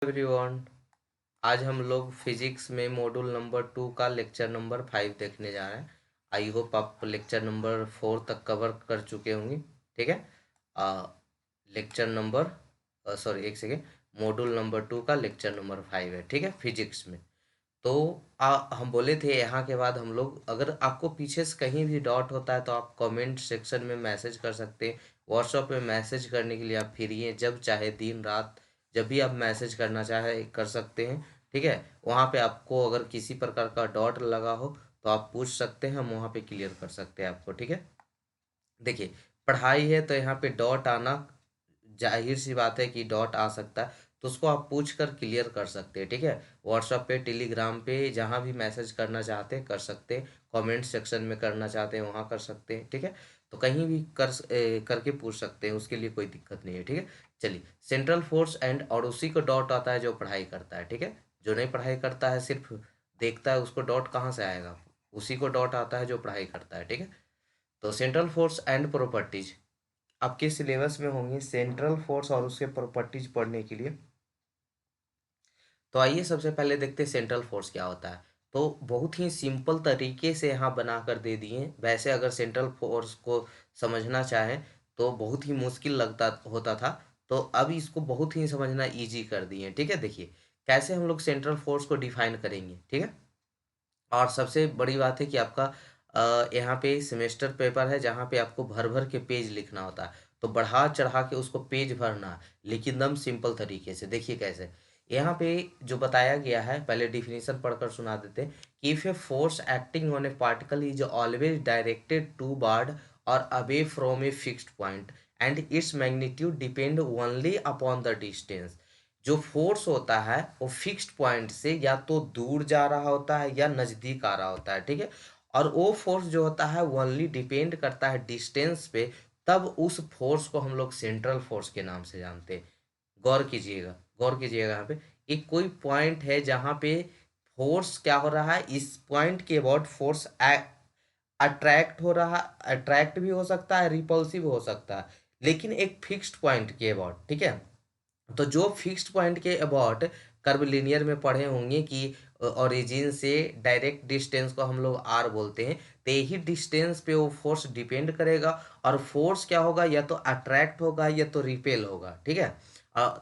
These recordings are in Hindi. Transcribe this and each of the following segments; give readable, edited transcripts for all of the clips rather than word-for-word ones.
एवरीवन, आज हम लोग फिजिक्स में मॉड्यूल नंबर 2 का लेक्चर नंबर 5 देखने जा रहे हैं। आई होप आप लेक्चर नंबर 4 तक कवर कर चुके होंगे। ठीक है। लेक्चर नंबर सॉरी एक सेकेंड, मॉड्यूल नंबर 2 का लेक्चर नंबर 5 है। ठीक है, फिजिक्स में। तो हम बोले थे यहाँ के बाद हम लोग, अगर आपको पीछे से कहीं भी डाउट होता है तो आप कमेंट सेक्शन में मैसेज कर सकते हैं। व्हाट्सएप पे मैसेज करने के लिए आप फ्री हैं, जब चाहे दिन रात जब भी आप मैसेज करना चाहे कर सकते हैं। ठीक है। वहाँ पे आपको अगर किसी प्रकार का डाउट लगा हो तो आप पूछ सकते हैं, हम वहाँ पे क्लियर कर सकते हैं आपको। ठीक है। देखिए, पढ़ाई है तो यहाँ पे डॉट आना जाहिर सी बात है कि डॉट आ सकता है, तो उसको आप पूछ कर क्लियर कर सकते हैं। ठीक है। व्हाट्सएप पे, टेलीग्राम पे, जहाँ भी मैसेज करना चाहते हैं कर सकते हैं। कमेंट सेक्शन में करना चाहते हैं वहाँ कर सकते हैं। ठीक है। तो कहीं भी करके पूछ सकते हैं, उसके लिए कोई दिक्कत नहीं है। ठीक है। चलिए, सेंट्रल फोर्स एंड, और उसी को डॉट आता है जो पढ़ाई करता है। ठीक है। जो नहीं पढ़ाई करता है, सिर्फ देखता है, उसको डॉट कहाँ से आएगा? उसी को डॉट आता है जो पढ़ाई करता है। ठीक है। तो सेंट्रल फोर्स एंड प्रॉपर्टीज आपके सिलेबस में होंगे, सेंट्रल फोर्स और उसके प्रॉपर्टीज पढ़ने के लिए। तो आइए सबसे पहले देखते हैं सेंट्रल फोर्स क्या होता है। तो बहुत ही सिंपल तरीके से यहाँ बना कर दे दिए। वैसे अगर सेंट्रल फोर्स को समझना चाहें तो बहुत ही मुश्किल लगता होता था, तो अब इसको बहुत ही समझना इजी कर दिए। ठीक है। देखिए कैसे हम लोग सेंट्रल फोर्स को डिफाइन करेंगे। ठीक है। और सबसे बड़ी बात है कि आपका यहाँ पे सेमेस्टर पेपर है, जहाँ पे आपको भर भर के पेज लिखना होता है। तो बढ़ा चढ़ा के उसको पेज भरना, लेकिन एकदम सिंपल तरीके से। देखिए कैसे यहाँ पे जो बताया गया है, पहले डिफिनीशन पढ़कर सुना देते हैं कि if a force acting on a particle is always directed towards और away from a fixed point and its magnitude depend only upon the distance. जो फोर्स होता है वो फिक्स्ड पॉइंट से या तो दूर जा रहा होता है या नज़दीक आ रहा होता है। ठीक है। और वो फोर्स जो होता है ओनली डिपेंड करता है डिस्टेंस पे, तब उस फोर्स को हम लोग सेंट्रल फोर्स के नाम से जानते हैं। गौर कीजिएगा, गौर कीजिएगा। यहाँ पे एक कोई पॉइंट है जहाँ पे फोर्स क्या हो रहा है, इस पॉइंट के अबाउट फोर्स अट्रैक्ट हो रहा, अट्रैक्ट भी हो सकता है, रिपल्सिव हो सकता है, लेकिन एक फिक्स्ड पॉइंट के अबाउट। ठीक है। तो जो फिक्स्ड पॉइंट के अबाउट, कर्व लिनियर में पढ़े होंगे कि ओरिजिन से डायरेक्ट डिस्टेंस को हम लोग आर बोलते हैं, तो यही डिस्टेंस पे वो फोर्स डिपेंड करेगा। और फोर्स क्या होगा, या तो अट्रैक्ट होगा या तो रिपेल होगा। ठीक है।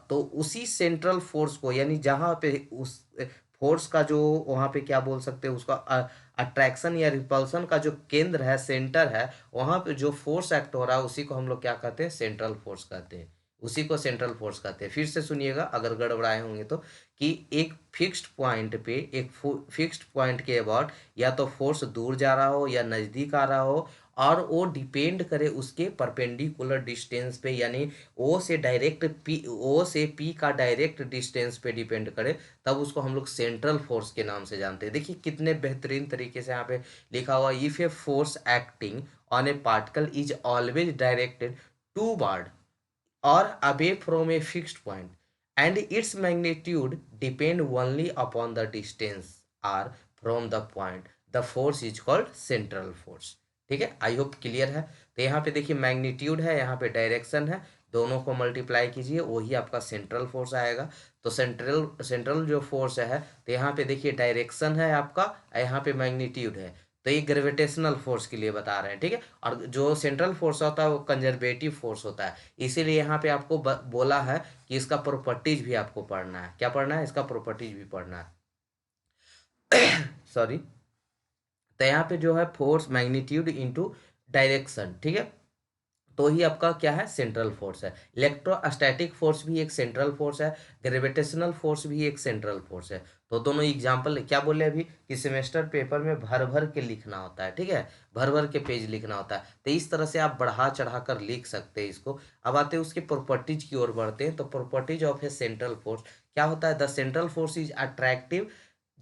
तो उसी सेंट्रल फोर्स को, यानी जहाँ पे उस फोर्स का जो, वहाँ पे क्या बोल सकते हैं उसका, अट्रैक्शन या रिपल्सन का जो केंद्र है, सेंटर है, वहाँ पे जो फोर्स एक्ट हो रहा है उसी को हम लोग क्या कहते हैं, सेंट्रल फोर्स कहते हैं। उसी को सेंट्रल फोर्स कहते हैं। फिर से सुनिएगा अगर गड़बड़ाए होंगे तो, कि एक फिक्स्ड पॉइंट पे, एक फिक्स्ड पॉइंट के अबाउट या तो फोर्स दूर जा रहा हो या नज़दीक आ रहा हो, और वो डिपेंड करे उसके परपेंडिकुलर डिस्टेंस पे, यानी ओ से डायरेक्ट पी, ओ से पी का डायरेक्ट डिस्टेंस पे डिपेंड करे, तब उसको हम लोग सेंट्रल फोर्स के नाम से जानते हैं। देखिए कितने बेहतरीन तरीके से यहाँ पे लिखा हुआ, if a force acting on a particle is always directed toward or away from a fixed point and its magnitude depend only upon the distance r from the point, the force is called central force। ठीक है। आई होप क्लियर है। तो यहाँ पे देखिए मैग्नीट्यूड है, यहाँ पे डायरेक्शन है, दोनों को मल्टीप्लाई कीजिए वही आपका सेंट्रल फोर्स आएगा। तो सेंट्रल सेंट्रल जो फोर्स है, तो यहाँ पे देखिए डायरेक्शन है आपका, यहाँ पे मैग्नीट्यूड है। तो ये ग्रेविटेशनल फोर्स के लिए बता रहे हैं। ठीक है। और जो सेंट्रल फोर्स होता है वो कंजर्वेटिव फोर्स होता है, इसीलिए यहाँ पे आपको बोला है कि इसका प्रॉपर्टीज भी आपको पढ़ना है। क्या पढ़ना है? इसका प्रॉपर्टीज भी पढ़ना है। सॉरी। तो यहाँ पे जो है फोर्स मैग्नीट्यूड इनटू डायरेक्शन, ठीक है, तो ही आपका क्या है, सेंट्रल फोर्स है। इलेक्ट्रोस्टैटिक फोर्स भी एक सेंट्रल फोर्स है, ग्रेविटेशनल फोर्स भी एक सेंट्रल फोर्स है। तो दोनों एग्जांपल क्या बोले अभी, कि सेमेस्टर पेपर में भर भर के लिखना होता है। ठीक है। भर भर के पेज लिखना होता है, तो इस तरह से आप बढ़ा चढ़ा कर लिख सकते हैं इसको। अब आते हैं उसके प्रॉपर्टीज की ओर बढ़ते हैं। तो properties of A central force क्या होता है, the central force is attractive.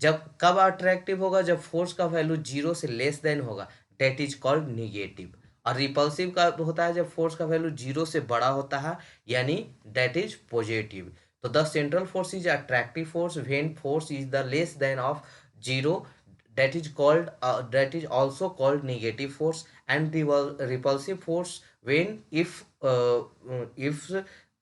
जब कब अट्रैक्टिव होगा, जब फोर्स का वैल्यू जीरो से लेस देन होगा, डेट इज कॉल्ड निगेटिव। और रिपल्सिव का होता है जब फोर्स का वैल्यू जीरो से बड़ा होता है, यानी डेट इज पॉजिटिव। तो the central force is attractive force when force is the less than of zero, that is also called negative force, and the repulsive force when if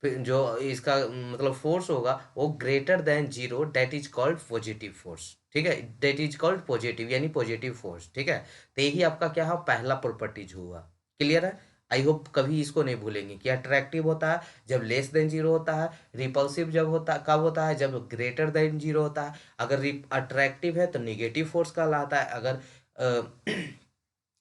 जो इसका मतलब फोर्स होगा वो greater than zero, that is called positive force, ठीक है, दैट इज कॉल्ड पॉजिटिव यानी पॉजिटिव फोर्स, ठीक है। तो यही आपका क्या है, पहला प्रॉपर्टीज हुआ। क्लियर है? आई होप कभी इसको नहीं भूलेंगे कि अट्रैक्टिव होता है जब लेस देन जीरो होता है, रिपल्सिव जब होता कब होता है, जब ग्रेटर देन जीरो होता है। अगर अट्रैक्टिव है तो निगेटिव फोर्स कहलाता है, अगर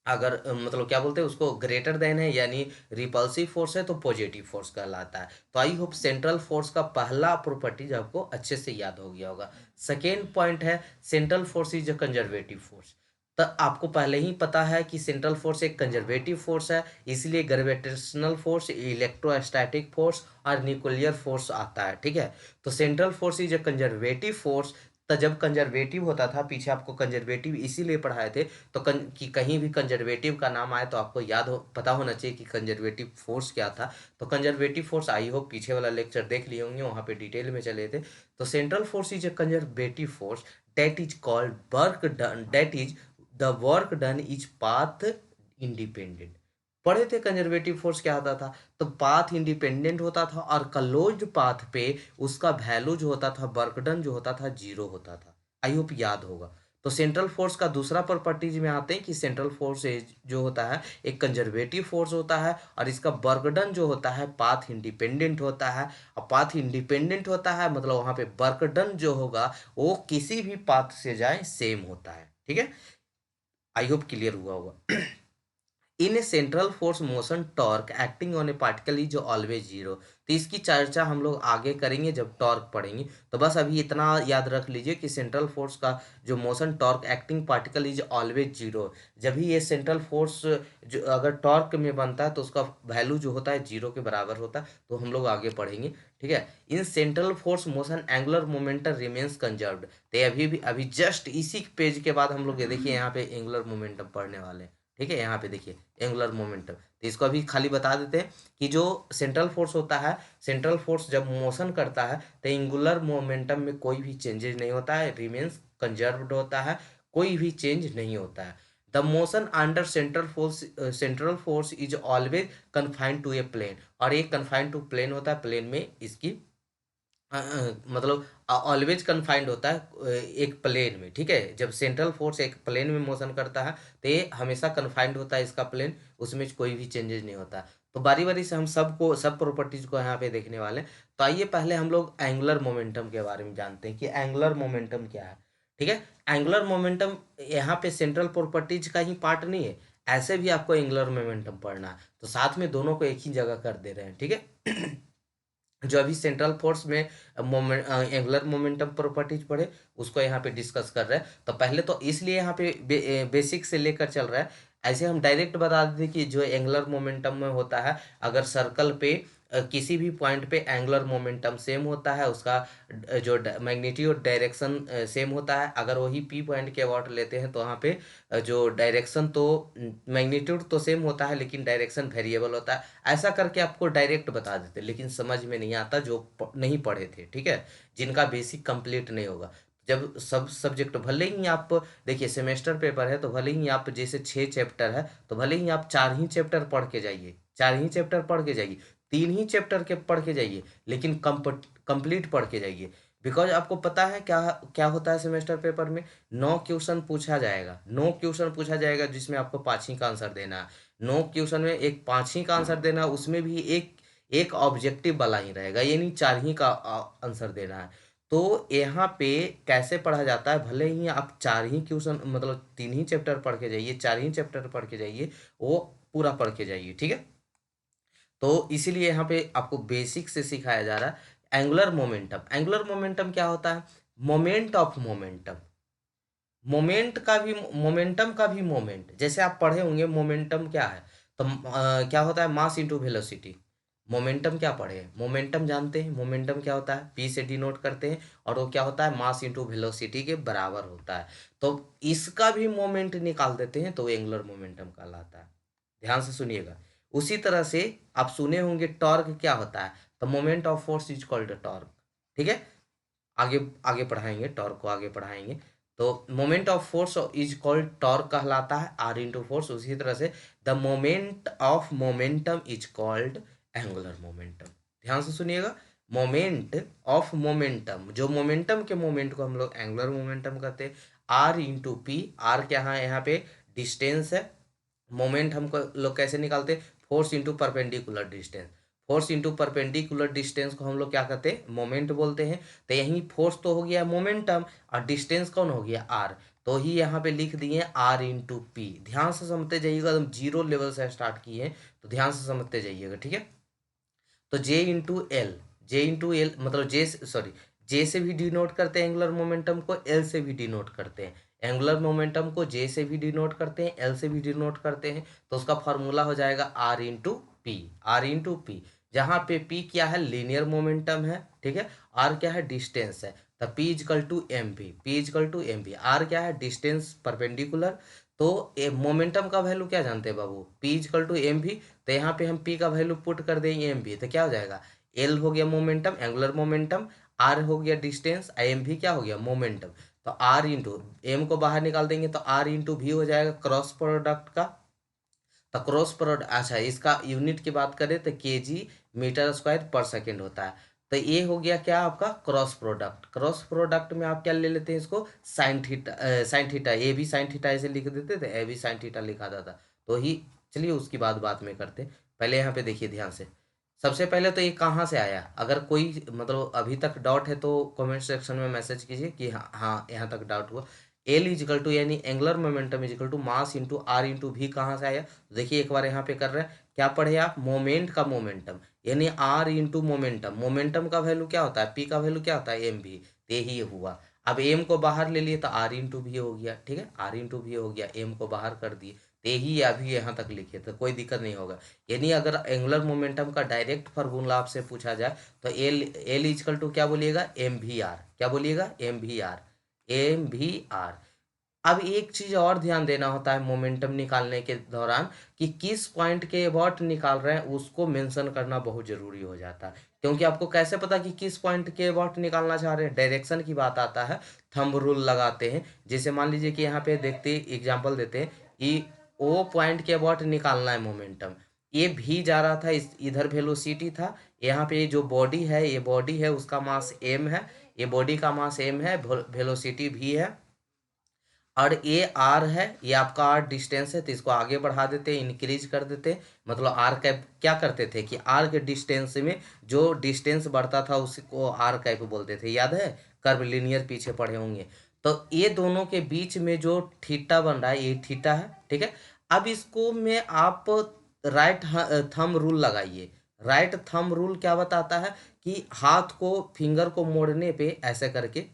अगर मतलब क्या बोलते हैं उसको, ग्रेटर देन है यानी रिपल्सिव फोर्स है तो पॉजिटिव फोर्स कहलाता है। तो आई होप सेंट्रल फोर्स का पहला प्रॉपर्टीज आपको अच्छे से याद हो गया होगा। सेकेंड पॉइंट है central force is a conservative force. तो आपको पहले ही पता है कि सेंट्रल फोर्स एक कंजर्वेटिव फोर्स है, इसलिए ग्रेविटेशनल फोर्स, इलेक्ट्रोस्टैटिक फोर्स और न्यूक्लियर फोर्स आता है, ठीक है। तो central force is a conservative force. तो जब कंजर्वेटिव होता था, पीछे आपको कंजर्वेटिव इसीलिए पढ़ाए थे, तो कि कहीं भी कंजर्वेटिव का नाम आए तो आपको याद हो, पता होना चाहिए कि कंजर्वेटिव फोर्स क्या था। तो कंजर्वेटिव फोर्स आई होप पीछे वाला लेक्चर देख लिए होंगे, वहां पे डिटेल में चले थे। तो central force is a conservative force that is called work done, that is the work done is path independent. पढ़े थे कंजर्वेटिव फोर्स क्या होता था, तो पाथ इंडिपेंडेंट होता था और क्लोज्ड पाथ पे उसका वैल्यू जो होता था, वर्क डन जो होता था, जीरो होता था। आई होप याद होगा। तो सेंट्रल फोर्स का दूसरा प्रॉपर्टीज में आते हैं कि सेंट्रल फोर्स जो होता है एक कंजर्वेटिव फोर्स होता है और इसका वर्कडन जो होता है पाथ इंडिपेंडेंट होता है। और पाथ इंडिपेंडेंट होता है मतलब वहां पे वर्कडन जो होगा वो किसी भी पाथ से जाए सेम होता है, ठीक है। आई होप क्लियर हुआ होगा। In a central force motion torque acting on a particle is always zero. तो इसकी चर्चा हम लोग आगे करेंगे जब टॉर्क पढ़ेंगे। तो बस अभी इतना याद रख लीजिए कि सेंट्रल फोर्स का जो motion torque acting particle is always zero. जब भी ये सेंट्रल फोर्स जो अगर टॉर्क में बनता है तो उसका वैल्यू जो होता है जीरो के बराबर होता है। तो हम लोग आगे पढ़ेंगे, ठीक है। In central force motion angular momentum remains conserved. तो अभी भी अभी जस्ट इसी पेज के बाद हम लोग ये देखिए यहाँ पे एंगुलर मोमेंटम पढ़ने वाले हैं, ठीक है। यहाँ पे देखिए एंगुलर मोमेंटम, तो इसको अभी खाली बता देते हैं कि जो सेंट्रल फोर्स होता है, सेंट्रल फोर्स जब मोशन करता है तो एंगुलर मोमेंटम में कोई भी चेंजेस नहीं होता है, रिमेन्स कंजर्व्ड होता है, कोई भी चेंज नहीं होता है। The motion under central force is always confined to a plane. और एक कन्फाइंड टू प्लेन होता है, प्लेन में इसकी मतलब ऑलवेज कन्फाइंड होता है एक प्लेन में, ठीक है। जब सेंट्रल फोर्स एक प्लेन में मोशन करता है तो ये हमेशा कन्फाइंड होता है इसका प्लेन, उसमें कोई भी चेंजेस नहीं होता। तो बारी बारी से हम सब प्रॉपर्टीज को यहाँ पे देखने वाले हैं। तो आइए पहले हम लोग एंगुलर मोमेंटम के बारे में जानते हैं कि एंगुलर मोमेंटम क्या है, ठीक है। एंगुलर मोमेंटम यहाँ पे सेंट्रल प्रॉपर्टीज का ही पार्ट नहीं है, ऐसे भी आपको एंगुलर मोमेंटम पढ़ना है, तो साथ में दोनों को एक ही जगह कर दे रहे हैं, ठीक है। जो अभी सेंट्रल फोर्स में मोमेंट एंगुलर मोमेंटम प्रॉपर्टीज पढ़े उसको यहाँ पे डिस्कस कर रहे हैं। तो पहले तो इसलिए यहाँ पे बेसिक से लेकर चल रहा है। ऐसे हम डायरेक्ट बता देते कि जो एंगुलर मोमेंटम में होता है, अगर सर्कल पे किसी भी पॉइंट पे एंगुलर मोमेंटम सेम होता है, उसका जो मैग्नीट्यूड डायरेक्शन सेम होता है। अगर वही पी पॉइंट के अबाउट लेते हैं तो वहाँ पे जो डायरेक्शन तो मैग्नीट्यूड तो सेम होता है लेकिन डायरेक्शन वेरिएबल होता है। ऐसा करके आपको डायरेक्ट बता देते, लेकिन समझ में नहीं आता जो नहीं पढ़े थे, ठीक है, जिनका बेसिक कंप्लीट नहीं होगा। जब सब सब्जेक्ट भले ही आप देखिए सेमेस्टर पेपर है तो भले ही आप जैसे 6 चैप्टर है तो भले ही आप 4 ही चैप्टर पढ़ के जाइए, 4 ही चैप्टर पढ़ के जाइए, 3 ही चैप्टर के पढ़ के जाइए, लेकिन कंप्लीट पढ़ के जाइए। बिकॉज आपको पता है क्या क्या होता है सेमेस्टर पेपर में, 9 क्वेश्चन पूछा जाएगा, 9 क्वेश्चन पूछा जाएगा जिसमें आपको 5 ही का आंसर देना है। 9 क्वेश्चन में एक 5 ही का आंसर देना है, उसमें भी एक एक ऑब्जेक्टिव वाला ही रहेगा, ये नहीं 4 ही का आंसर देना है। तो यहाँ पे कैसे पढ़ा जाता है, भले ही आप 4 ही क्वेश्चन मतलब 3 ही चैप्टर पढ़ के जाइए, 4 ही चैप्टर पढ़ के जाइए, वो पूरा पढ़ के जाइए, ठीक है। तो इसीलिए यहाँ पे आपको बेसिक से सिखाया जा रहा है एंगुलर मोमेंटम। एंगुलर मोमेंटम क्या होता है, मोमेंट ऑफ मोमेंटम, मोमेंटम का भी मोमेंट, जैसे आप पढ़े होंगे मोमेंटम क्या है, तो क्या होता है, मास इनटू वेलोसिटी। मोमेंटम क्या पढ़े हैं, मोमेंटम जानते हैं, मोमेंटम क्या होता है, पी से डिनोट करते हैं, और वो क्या होता है, मास इनटू वेलोसिटी के बराबर होता है। तो इसका भी मोमेंट निकाल देते हैं तो एंगुलर मोमेंटम कहलाता है। ध्यान से सुनिएगा। उसी तरह से आप सुने होंगे टॉर्क क्या होता है, तो moment of force is called torque, ठीक है। आगे आगे पढ़ाएंगे, टॉर्क को आगे पढ़ाएंगे। तो moment of force is called torque कहलाता है, आर इंटू फोर्स। उसी तरह से the moment of momentum is called angular momentum, ध्यान से सुनिएगा, मोमेंट ऑफ मोमेंटम, जो मोमेंटम के मोमेंट को हम लोग एंगुलर मोमेंटम कहते हैं। आर इंटू पी, आर क्या है यहाँ पे डिस्टेंस है, मोमेंट हमको लोग कैसे निकालते, force into perpendicular distance, force into perpendicular distance को हम लोग क्या कहते हैं, मोमेंट बोलते हैं। तो यही फोर्स तो हो गया मोमेंटम, और डिस्टेंस कौन हो गया, आर, तो ही यहाँ पे लिख दिए आर इंटू पी। ध्यान से समझते जाइएगा, एकदम जीरो लेवल से स्टार्ट किए हैं, तो ध्यान से समझते जाइएगा, ठीक है। तो J into L, J into L मतलब जे, सॉरी, जे से भी डिनोट करते हैं एंगुलर मोमेंटम को, एल से भी डिनोट करते हैं। एंगुलर मोमेंटम को जे से भी डिनोट करते हैं, एल से भी डिनोट करते हैं, तो उसका फॉर्मूला हो जाएगा R into P, R into P, जहाँ पे पी क्या है, लीनियर मोमेंटम है, ठीक है, आर क्या है, डिस्टेंस है। तो P equal to M V, P equal to M V, R क्या है, डिस्टेंस परपेंडिकुलर, तो मोमेंटम का वैल्यू क्या जानते हैं बाबू, P equal to M V. तो यहाँ पे हम पी का वैल्यू पुट कर देंगे एम भी, तो क्या हो जाएगा, एल हो गया मोमेंटम, एंगुलर मोमेंटम, आर हो गया डिस्टेंस, एम भी क्या हो गया, मोमेंटम। तो आर इंटू एम को बाहर निकाल देंगे, तो आर इंटू भी हो जाएगा क्रॉस प्रोडक्ट का। तो क्रॉस प्रोडक्ट, अच्छा इसका यूनिट की बात करें तो केजी मीटर स्क्वायर पर सेकेंड होता है। तो ये हो गया क्या आपका क्रॉस प्रोडक्ट, क्रॉस प्रोडक्ट में आप क्या ले लेते हैं इसको, साइन थीटा, साइन थीटा, ए भी साइन थीटा ऐसे लिख देते थे, ए भी साइन थीटा लिखा था, तो ही, चलिए उसकी बात में करते, पहले यहाँ पे देखिए ध्यान से। सबसे पहले तो ये कहाँ से आया, अगर कोई मतलब अभी तक डाउट है तो कमेंट सेक्शन में मैसेज कीजिए कि हाँ हाँ यहाँ तक डाउट हुआ। एल इजिकल टू यानी angular momentum equal to mass into R into भी कहाँ से आया, तो देखिए एक बार यहाँ पे कर रहे हैं, क्या पढ़े आप, मोमेंट का मोमेंटम यानी आर इंटू मोमेंटम, मोमेंटम का वैल्यू क्या होता है, पी का वैल्यू क्या होता है, एम भी, तो यही हुआ। अब एम को बाहर ले लिए तो आर इंटू भी हो गया, ठीक है, आर इंटू भी हो गया, एम को बाहर कर दिए, तो यही अभी यहाँ तक लिखे, तो कोई दिक्कत नहीं होगा। यानी अगर एंगुलर मोमेंटम का डायरेक्ट फार्मूला आपसे पूछा जाए तो एल, एल इजकल टू क्या बोलिएगा, एम भी आर, क्या बोलिएगा, M V are, M V are. अब एक चीज और ध्यान देना होता है मोमेंटम निकालने के दौरान, कि किस पॉइंट के अबाउट निकाल रहे हैं उसको मेंशन करना बहुत जरूरी हो जाता है, क्योंकि आपको कैसे पता कि किस पॉइंट के अबाउट निकालना चाह रहे हैं, डायरेक्शन की बात आता है, थंब रूल लगाते हैं। जैसे मान लीजिए कि यहाँ पे देखते एग्जांपल देते हैं कि ओ पॉइंट के अबाउट निकालना है मोमेंटम, ये भी जा रहा था, इस इधर वेलोसिटी था, यहाँ पे जो बॉडी है, ये बॉडी है उसका मास एम है, ये बॉडी का मास एम है, वेलोसिटी भी है, और ये आर है, ये आपका आर डिस्टेंस है, तो इसको आगे बढ़ा देते, इंक्रीज कर देते, मतलब आर कैप क्या करते थे कि आर के डिस्टेंस में जो डिस्टेंस बढ़ता था उसको आर कैप बोलते थे, याद है, कर्व लीनियर पीछे पढ़े होंगे। तो ये दोनों के बीच में जो थीटा बन रहा है ये थीटा है, ठीक है। अब इसको में आप राइट थंब रूल लगाइए, राइट थंब रूल क्या बताता है कि हाथ को, फिंगर को मोड़ने पे ऐसे करके,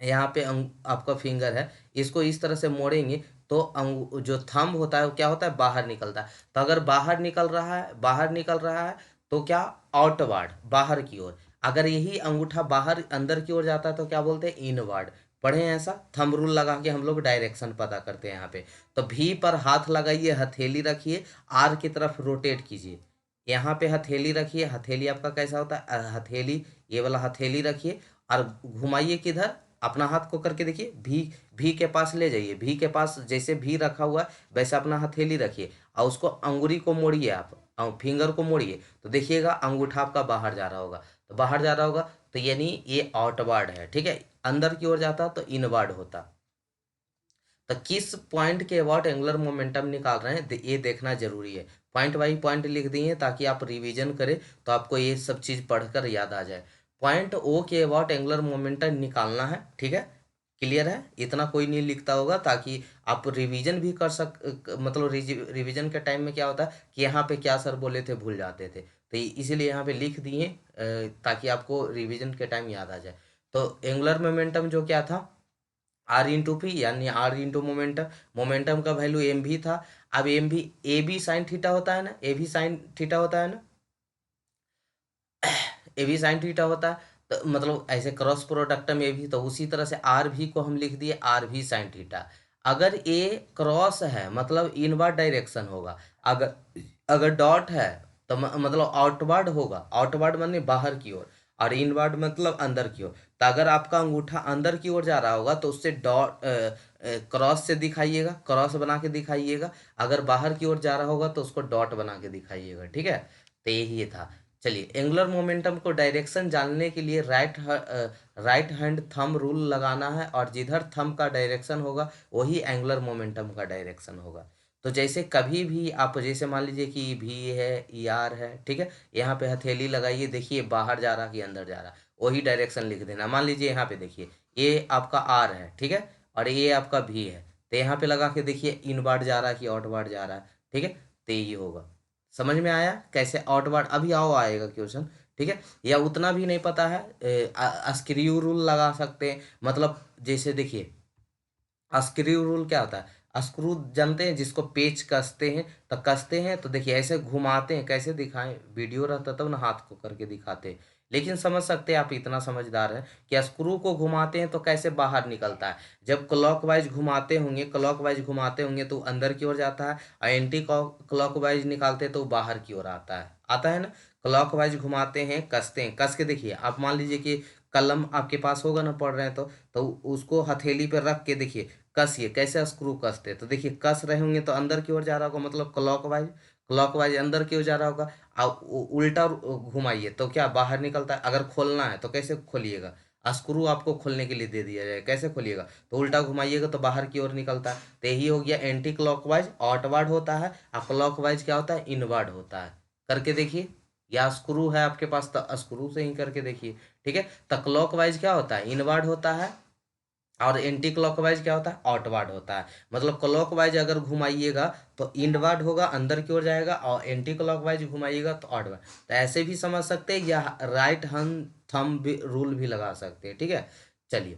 यहाँ पे आपका फिंगर है, इसको इस तरह से मोड़ेंगे तो जो थंब होता है वो क्या होता है, बाहर निकलता है। तो अगर बाहर निकल रहा है, बाहर निकल रहा है, तो क्या, आउटवर्ड, बाहर की ओर। अगर यही अंगूठा बाहर अंदर की ओर जाता है तो क्या बोलते हैं, इनवर्ड। पढ़े हैं ऐसा, थंब रूल लगा के हम लोग डायरेक्शन पता करते हैं यहाँ पे। तो भी पर हाथ लगाइए, हथेली रखिए, आर की तरफ रोटेट कीजिए, यहाँ पे हथेली रखिए, हथेली आपका कैसा होता है, हथेली, ये वाला हथेली रखिए, और घुमाइए किधर, अपना हाथ को करके देखिए, भी के पास ले जाइए, भी के पास जैसे भी रखा हुआ है वैसे अपना हथेली रखिए, और उसको अंगुरी को मोड़िए आप, फिंगर को मोड़िए, तो देखिएगा अंगूठा आपका बाहर जा रहा होगा, तो बाहर जा रहा होगा, तो यानी ये आउटवर्ड है, ठीक है, अंदर की ओर जाता तो इनवर्ड होता। तो किस पॉइंट के अबाउट एंगुलर मोमेंटम निकाल रहे हैं ये देखना जरूरी है, पॉइंट बाई पॉइंट लिख दिए ताकि आप रिवीजन करें तो आपको ये सब चीज़ पढ़कर याद आ जाए। पॉइंट ओ के अबाउट एंगुलर मोमेंटम निकालना है, ठीक है, क्लियर है, इतना कोई नहीं लिखता होगा, ताकि आप रिवीजन भी कर मतलब रिवीजन के टाइम में क्या होता है कि यहाँ पे क्या सर बोले थे भूल जाते थे, तो इसीलिए यहाँ पे लिख दिए ताकि आपको रिवीजन के टाइम याद आ जाए। तो एंगुलर मोमेंटम जो क्या था, आर इंटू पी, यानी आर इंटू मोमेंटम, मोमेंटम का वैल्यू एम भी था। अब एम भी, ए भी साइन थीटा होता है ना, ए भी साइन थीटा होता है ना, ए भी साइन थीटा होता है, तो मतलब ऐसे क्रॉस प्रोडक्ट में भी, तो उसी तरह से आर भी को हम लिख दिए आर भी साइन थीटा। अगर ए क्रॉस है मतलब इनवर्ड डायरेक्शन होगा, अगर अगर डॉट है तो मतलब आउटवर्ड होगा, आउटवर्ड माने बाहर की ओर, और इनवर्ड मतलब अंदर की ओर। तो अगर आपका अंगूठा अंदर की ओर जा रहा होगा तो उससे डॉट, क्रॉस से दिखाइएगा, क्रॉस बना के दिखाइएगा, अगर बाहर की ओर जा रहा होगा तो उसको डॉट बना के दिखाइएगा, ठीक है। तो यही था। चलिए, एंगुलर मोमेंटम को डायरेक्शन जानने के लिए राइट हैंड थंब रूल लगाना है, और जिधर थंब का डायरेक्शन होगा वही एंगुलर मोमेंटम का डायरेक्शन होगा। तो जैसे कभी भी आप जैसे मान लीजिए कि भी है, ई आर है, ठीक है, यहाँ पे हथेली लगाइए, देखिए बाहर जा रहा कि अंदर जा रहा, वही डायरेक्शन लिख देना। मान लीजिए यहाँ पे देखिए ये आपका आर है, ठीक है, और ये आपका भी है, तो यहाँ पे लगा के देखिए इनवर्ड जा रहा है कि आउटवर्ड जा रहा है, ठीक है, तो यही होगा। समझ में आया कैसे आउटवर्ड, अभी आओ आएगा क्वेश्चन, ठीक है। या उतना भी नहीं पता है, स्क्रू रूल लगा सकते हैं, मतलब जैसे देखिए स्क्रू रूल क्या होता है, स्क्रू जानते हैं जिसको पेच कसते हैं, तो कसते हैं तो देखिए ऐसे घुमाते हैं, कैसे दिखाएं, वीडियो रहता तब ना हाथ को करके दिखाते हैं, लेकिन समझ सकते हैं आप, इतना समझदार है कि स्क्रू को घुमाते हैं तो कैसे बाहर निकलता है। जब क्लॉकवाइज घुमाते होंगे, क्लॉकवाइज घुमाते होंगे तो अंदर की ओर जाता है, और एंटी क्लॉकवाइज निकालते हैं तो बाहर की ओर आता है ना। क्लॉकवाइज घुमाते हैं, कसते हैं, कस के देखिए, आप मान लीजिए कि कलम आपके पास होगा ना, पढ़ रहे हैं तो उसको हथेली पे रख के देखिए कसिए, कैसे स्क्रू कसते हैं, तो देखिए कस रहे होंगे तो अंदर की ओर जा रहा होगा, मतलब क्लॉकवाइज, क्लॉकवाइज अंदर की ओर जा रहा होगा। आप उल्टा घुमाइए तो क्या बाहर निकलता है। अगर खोलना है तो कैसे खोलिएगा, स्क्रू आपको खोलने के लिए दे दिया जाए, कैसे खोलिएगा, तो उल्टा घुमाइएगा तो बाहर की ओर निकलता है। तो यही हो गया एंटी क्लॉकवाइज आउटवर्ड होता है, और क्लॉकवाइज क्या होता है, इनवर्ड होता है। करके देखिए, या स्क्रू है आपके पास तो स्क्रू से ही करके देखिए, ठीक है। तो क्लॉकवाइज क्या होता है, इनवर्ड होता है, और एंटी क्लॉकवाइज क्या होता है, आउटवर्ड होता है। मतलब क्लॉकवाइज अगर घुमाइएगा तो इनवर्ड होगा, अंदर की ओर जाएगा, और एंटी क्लॉकवाइज घुमाइएगा तो आउटवर्ड। तो ऐसे भी समझ सकते हैं, या राइट हैंड थंब भी रूल भी लगा सकते हैं, ठीक है। चलिए,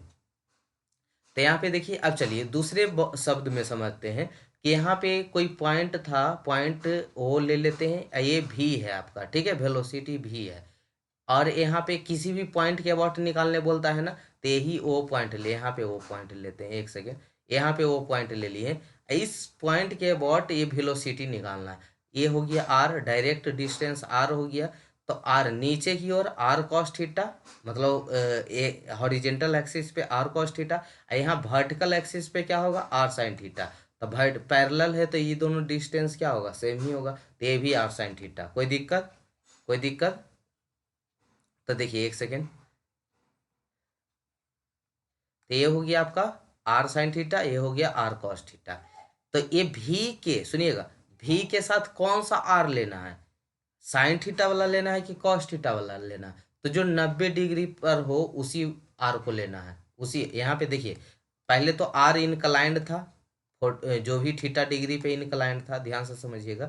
तो यहाँ पे देखिए, अब चलिए दूसरे शब्द में समझते हैं कि यहाँ पे कोई पॉइंट था, पॉइंट वो ले लेते हैं, ये भी है आपका, ठीक है, वेलोसिटी भी है, और यहाँ पे किसी भी पॉइंट के अबाउट निकालने बोलता है ना, तो यही वो पॉइंट ले, यहाँ पे वो पॉइंट लेते हैं, एक सेकेंड, यहाँ पे वो पॉइंट ले लिए, इस पॉइंट के अबाउट ये वेलोसिटी निकालना है। ये हो गया आर, डायरेक्ट डिस्टेंस आर हो गया, तो आर नीचे की ओर आर कॉस थीटा, मतलब ये हॉरिजेंटल एक्सिस पे आर कॉस थीटा, यहाँ वर्टिकल एक्सिस पे क्या होगा, आर साइन थीटा। तो पैरेलल है तो ये दोनों डिस्टेंस क्या होगा, सेम ही होगा, तो ये भी आर साइन थीटा। कोई दिक्कत, कोई दिक्कत, तो देखिए एक सेकेंड, तो ये हो गया आपका आर साइन थीटा, ये हो गया आर कॉस थीटा। तो ये भी के सुनिएगा, भी के साथ कौन सा आर लेना है, साइन थीटा वाला लेना है कि कॉस थीटा वाला लेना है, तो जो 90 डिग्री पर हो उसी आर को लेना है। उसी यहाँ पे देखिए, पहले तो आर इनक्लाइंड था, जो भी थीटा डिग्री पे इनक्लाइंड था, ध्यान से समझिएगा,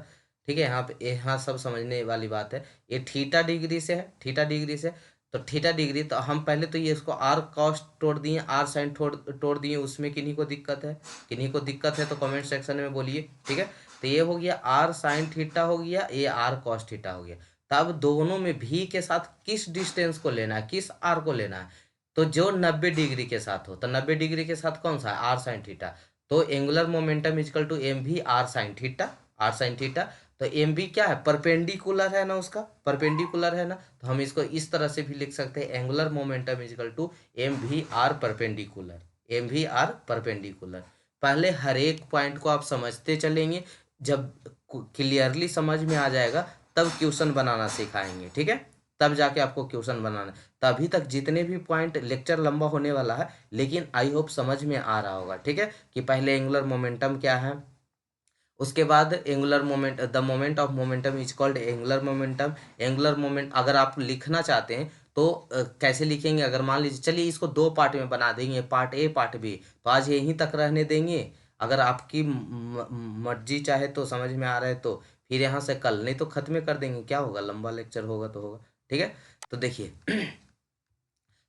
ठीक है। यहाँ पे यहाँ सब समझने वाली बात है, ये थीटा डिग्री से है, थीटा डिग्री से, तो थीटा डिग्री, तो हम पहले तो ये इसको आर कॉस तोड़ दिए, आर साइन तोड़ दिए, उसमें किन्हीं को दिक्कत है, किन्हीं को दिक्कत है तो कमेंट सेक्शन में बोलिए, ठीक है। तो ये हो गया आर साइन थीटा हो गया, ये आर कॉस थीटा हो गया। तब दोनों में भी के साथ किस डिस्टेंस को लेना है, किस आर को लेना है, तो जो 90 डिग्री के साथ हो, तो 90 डिग्री के साथ कौन सा है, आर साइन थीटा। तो angular momentum equal to M V R sine theta, R sine theta. तो एम भी क्या है, परपेंडिकुलर है ना, उसका परपेंडिकुलर है ना, तो हम इसको इस तरह से भी लिख सकते हैं, angular momentum equal to M V R perpendicular, M V R perpendicular. पहले हर एक पॉइंट को आप समझते चलेंगे, जब क्लियरली समझ में आ जाएगा तब क्वेश्चन बनाना सिखाएंगे, ठीक है, तब जाके आपको क्वेश्चन बनाना। तभी तक जितने भी पॉइंट, लेक्चर लंबा होने वाला है, लेकिन आई होप समझ में आ रहा होगा, ठीक है, कि पहले एंगुलर मोमेंटम क्या है, उसके बाद angular moment, the moment of momentum is called angular momentum. Angular moment अगर आप लिखना चाहते हैं तो कैसे लिखेंगे, अगर मान लीजिए, चलिए इसको दो पार्ट में बना देंगे, पार्ट ए पार्ट बी, तो आज यहीं तक रहने देंगे, अगर आपकी मर्जी चाहे तो, समझ में आ रहा है तो, फिर यहाँ से कल, नहीं तो खत्म कर देंगे, क्या होगा, लंबा लेक्चर होगा तो होगा, ठीक है। तो देखिए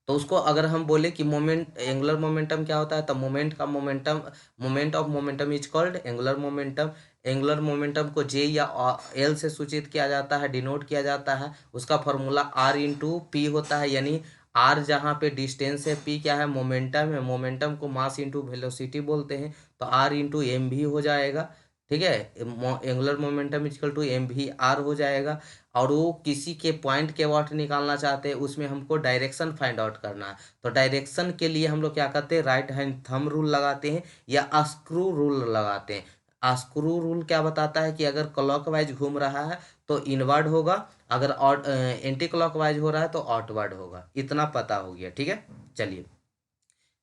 तो उसको अगर हम बोले कि मोमेंट, एंगुलर मोमेंटम क्या होता है, तो मोमेंट का momentum, moment of momentum is called angular momentum. Angular momentum को जे या एल से सूचित किया जाता है, डिनोट किया जाता है, उसका फॉर्मूला आर इंटू पी होता है, यानी आर जहाँ पे डिस्टेंस है, पी क्या है, मोमेंटम है, मोमेंटम को मास इंटू वेलोसिटी बोलते हैं, तो आर इंटू एम भी हो जाएगा, ठीक है। Angular momentum equal to M V R हो जाएगा। और वो किसी के पॉइंट के वाट निकालना चाहते हैं, उसमें हमको डायरेक्शन फाइंड आउट करना है, तो डायरेक्शन के लिए हम लोग क्या करते हैं, राइट हैंड थंब रूल लगाते हैं या स्क्रू रूल लगाते हैं। स्क्रू रूल क्या बताता है कि अगर क्लॉकवाइज घूम रहा है तो इनवर्ड होगा, अगर एंटी क्लॉकवाइज हो रहा है तो आउटवर्ड होगा। इतना पता हो गया, ठीक है। चलिए,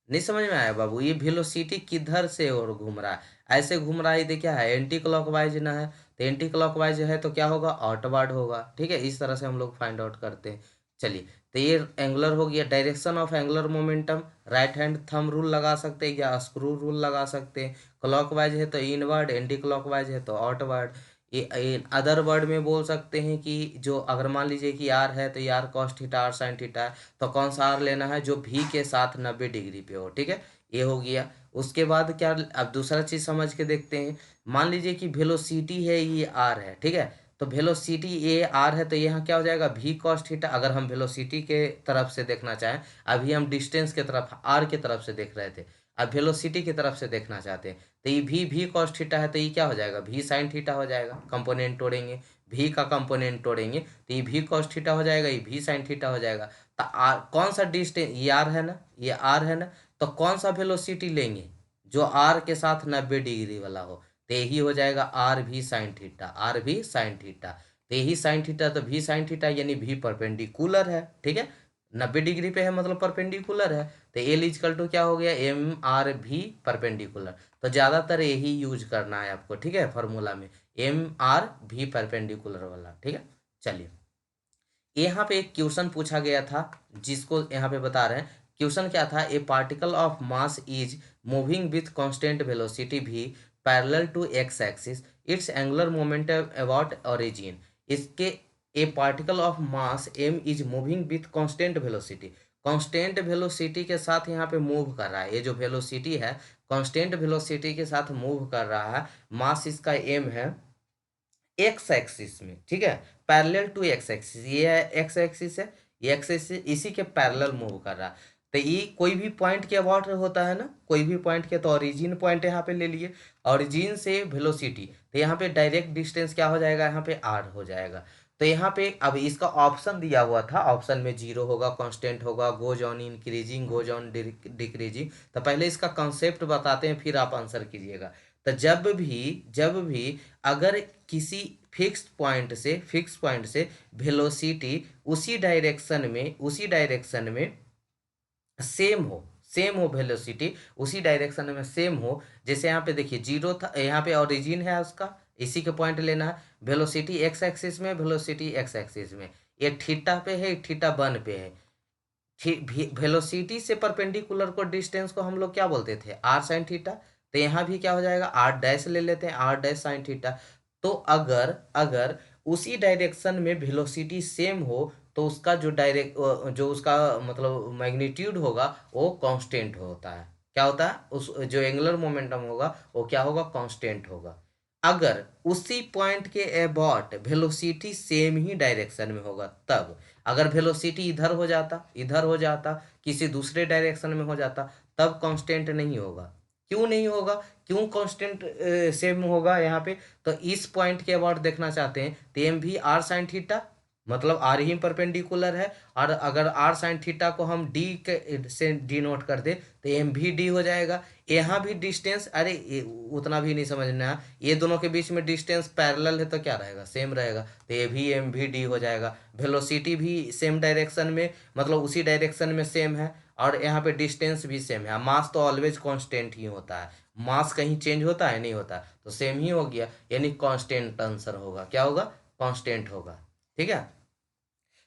नहीं समझ में आया बाबू, ये वेलोसिटी किधर से और घूम रहा है, ऐसे घूम रहा है, ये देखिए है एंटी क्लॉकवाइज ना है, तो एंटी क्लॉकवाइज है तो क्या होगा, आउटवर्ड होगा, ठीक है। इस तरह से हम लोग फाइंड आउट करते हैं। चलिए, तो ये एंगुलर हो गया। Direction of angular momentum, right hand thumb rule लगा सकते हैं या स्क्रू रूल लगा सकते हैं। क्लॉकवाइज है तो इनवर्ड, एंटी क्लॉकवाइज है तो आउटवर्ड। ये अदर वर्ड में बोल सकते हैं कि जो अगर मान लीजिए कि आर है तो R cos theta, R sine theta है, तो कौन सा आर लेना है, जो भी के साथ 90 डिग्री पे हो, ठीक है। ये हो गया। उसके बाद क्या, अब दूसरा चीज समझ के देखते हैं। मान लीजिए कि वेलोसिटी है, ये आर है, ठीक है। तो वेलोसिटी ये आर है तो यहाँ क्या हो जाएगा, वी कॉस थीटा। अगर हम वेलोसिटी के तरफ से देखना चाहें, अभी हम डिस्टेंस के तरफ आर के तरफ से देख रहे थे, अब वेलोसिटी की तरफ से देखना चाहते हैं, तो ये भी कॉस थीटा है, तो ये क्या हो जाएगा, भी साइन थीटा हो जाएगा। कंपोनेंट तोड़ेंगे, भी का कंपोनेंट तोड़ेंगे तो ये भी कॉस थीटा हो जाएगा, ये भी साइन थीटा हो जाएगा। तो आर कौन सा डिस्टेंस, ये आर है ना, ये आर है ना, तो कौन सा वेलोसिटी लेंगे, जो आर के साथ 90 डिग्री वाला हो, तो यही हो जाएगा आर भी साइन थीटा, आर भी साइन थीटा। तो यही साइन थीटा, तो भी साइन थीटा यानी भी परपेंडिकुलर है, ठीक है। 90 डिग्री पे है मतलब परपेंडिकुलर है, तो एल इजकल टू क्या हो गया, एम आर भी परपेंडिकुलर। तो ज़्यादातर यही यूज करना है आपको, ठीक है, फार्मूला में एम आर भी परपेंडिकुलर वाला, ठीक है। चलिए, यहाँ पे एक क्वेश्चन पूछा गया था, जिसको यहाँ पे बता रहे हैं। क्वेश्चन क्या था, a particle of mass is moving with constant velocity V parallel to X axis, its angular momentum about origin. इसके a particle of mass M is moving with constant velocity, constant velocity के साथ यहाँ पे मूव कर रहा है, ये जो वेलोसिटी है कांस्टेंट वेलोसिटी के साथ मूव कर रहा है। मास इसका एम है एक्स एक्सिस में, ठीक है, पैरेलल टू एक्स एक्सिस, ये है एक्स एक्सिस है, ये एक्स एक्सिस इसी के पैरेलल मूव कर रहा है। तो ये कोई भी पॉइंट के अबाउट होता है ना, कोई भी पॉइंट के, तो ओरिजिन पॉइंट यहाँ पे ले लिए, ओरिजिन से वेलोसिटी, तो यहाँ पे डायरेक्ट डिस्टेंस क्या हो जाएगा, यहाँ पे आर हो जाएगा। तो यहाँ पे अब इसका ऑप्शन दिया हुआ था, ऑप्शन में जीरो होगा, कांस्टेंट होगा, goes on increasing, goes on decreasing. तो पहले इसका कॉन्सेप्ट बताते हैं, फिर आप आंसर कीजिएगा। तो जब भी अगर किसी फिक्स पॉइंट से वेलोसिटी उसी डायरेक्शन में सेम हो वेलोसिटी उसी डायरेक्शन में सेम हो, जैसे यहाँ पे देखिए जीरो था, यहाँ पे ओरिजिन है उसका, इसी के पॉइंट लेना है। वेलोसिटी एक्स एक्सिस में, वेलोसिटी एक्स एक्सिस में, ये थीटा पे है, थीटा वन पे है। वेलोसिटी से परपेंडिकुलर को डिस्टेंस को हम लोग क्या बोलते थे, आर साइन थीटा। तो यहाँ भी क्या हो जाएगा, आर डैश ले लेते हैं, आर डैश साइन थीटा। तो अगर अगर उसी डायरेक्शन में वेलोसिटी सेम हो, तो उसका जो उसका मतलब मैग्नीट्यूड होगा वो कांस्टेंट होता है। क्या होता है, उस जो एंगुलर मोमेंटम होगा वो क्या होगा, कांस्टेंट होगा। अगर उसी पॉइंट के about velocity same he direction में होगा तब, अगर वेलोसिटी इधर हो जाता किसी दूसरे डायरेक्शन में हो जाता, तब कांस्टेंट नहीं होगा। क्यों नहीं होगा, क्यों कांस्टेंट सेम होगा यहाँ पे, तो इस पॉइंट के अबाउट देखना चाहते हैं, तो M V R sine theta, मतलब आर ही परपेंडिकुलर है, और अगर आर साइन थीटा को हम डी के से डिनोट कर दे तो एम भी डी हो जाएगा। यहाँ भी डिस्टेंस, अरे उतना भी नहीं समझना है, ये दोनों के बीच में डिस्टेंस पैरेलल है तो क्या रहेगा, सेम रहेगा, तो ये भी एम भी डी हो जाएगा। वेलोसिटी भी सेम डायरेक्शन में, मतलब उसी डायरेक्शन में सेम है, और यहाँ पे डिस्टेंस भी सेम है। मास तो ऑलवेज कांस्टेंट ही होता है, मास कहीं चेंज होता है, नहीं होता, तो सेम ही हो गया, यानी कांस्टेंट आंसर होगा। क्या होगा, कांस्टेंट होगा, ठीक है।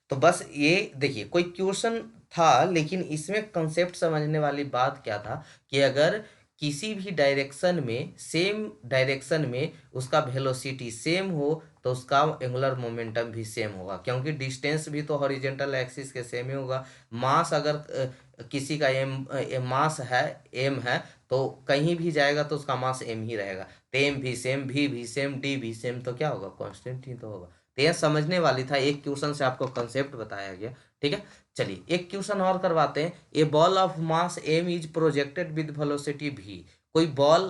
तो बस ये देखिए, कोई क्वेश्चन था, लेकिन इसमें कंसेप्ट समझने वाली बात क्या था, कि अगर किसी भी डायरेक्शन में उसका वेलोसिटी सेम हो, तो उसका एंगुलर मोमेंटम भी सेम होगा, क्योंकि डिस्टेंस भी तो हॉरिजॉन्टल एक्सिस के सेम ही होगा। मास अगर किसी का मास है, एम है, तो कहीं भी जाएगा तो उसका मास एम ही रहेगा। तो एम भी सेम, भी सेम, डी भी सेम, तो क्या होगा, कांस्टेंट ही तो होगा। तो यह समझने वाली था, एक क्वेश्चन से आपको कंसेप्ट बताया गया, ठीक है। चलिए, एक क्वेश्चन और करवाते हैं। A ball of mass M is projected with velocity V, कोई बॉल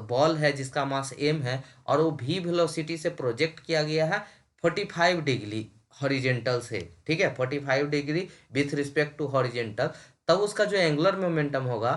बॉल है जिसका मास एम है, और वो भी वेलोसिटी से प्रोजेक्ट किया गया है 45 डिग्री हॉरिजेंटल से, ठीक है, 45 degree with respect to horizontal. तब उसका जो एंगुलर मोमेंटम होगा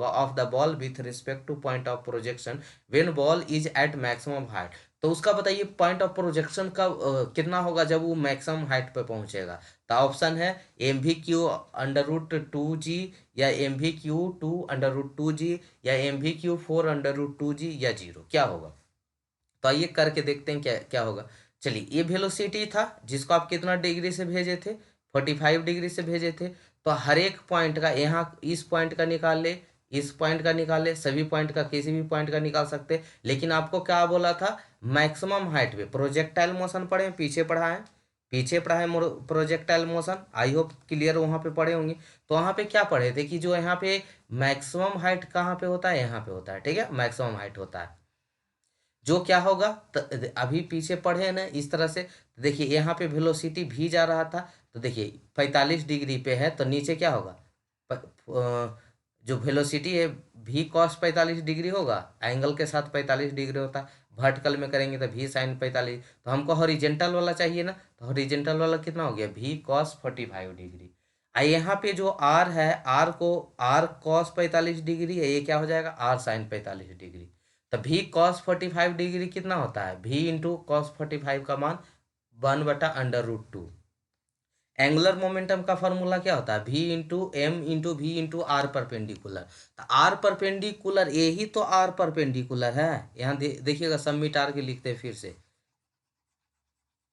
of the ball with respect to point of projection when ball is at maximum height. तो उसका बताइए पॉइंट ऑफ प्रोजेक्शन का कितना होगा जब वो मैक्सिमम हाइट पे पहुंचेगा। तो ऑप्शन है MV/√2G, या MV/2 या MV/4√2G, या 0, क्या होगा। तो आइए करके देखते हैं क्या क्या होगा। चलिए, ये वेलोसिटी था जिसको आप कितना डिग्री से भेजे थे, 45 डिग्री से भेजे थे। तो हर एक पॉइंट का, यहाँ इस पॉइंट का निकाल ले, इस पॉइंट का निकाल ले, सभी पॉइंट का, किसी भी पॉइंट का निकाल सकते। लेकिन आपको क्या बोला था, मैक्सिमम हाइट पे प्रोजेक्टाइल मोशन पढ़े, पीछे पढ़ा है, पीछे पढ़ा है projectile motion, I hope clear वहाँ पे पढ़े होंगे। तो वहाँ पे क्या पढ़े थे कि जो यहाँ पे मैक्सिमम हाइट कहाँ पे होता है, यहाँ पे होता है, ठीक है, मैक्सिमम हाइट होता है। जो क्या होगा, अभी पीछे पढ़े हैं ना इस तरह से। देखिए यहाँ पे वेलोसिटी भी जा रहा था, तो देखिए 45 डिग्री पे है, तो नीचे क्या होगा, जो वेलोसिटी है V cos 45 डिग्री होगा, एंगल के साथ 45 डिग्री होता है। वर्टिकल में करेंगे तो V sin 45। तो हमको हॉरिजेंटल वाला चाहिए ना, तो हॉरिजेंटल वाला कितना हो गया, V cos 45 डिग्री। यहाँ पे जो R है, R cos 45 डिग्री है, ये क्या हो जाएगा, R sin 45 डिग्री। तो V cos 45 डिग्री कितना होता है, V × cos 45 का मान 1/√2। एंगुलर मोमेंटम का फॉर्मूला क्या होता है, V × M × V × R perpendicular. तो R परपेंडिकुलर, यही तो R परपेंडिकुलर है। यहाँ देखिएगा, सबमिट R के लिखते हैं फिर से।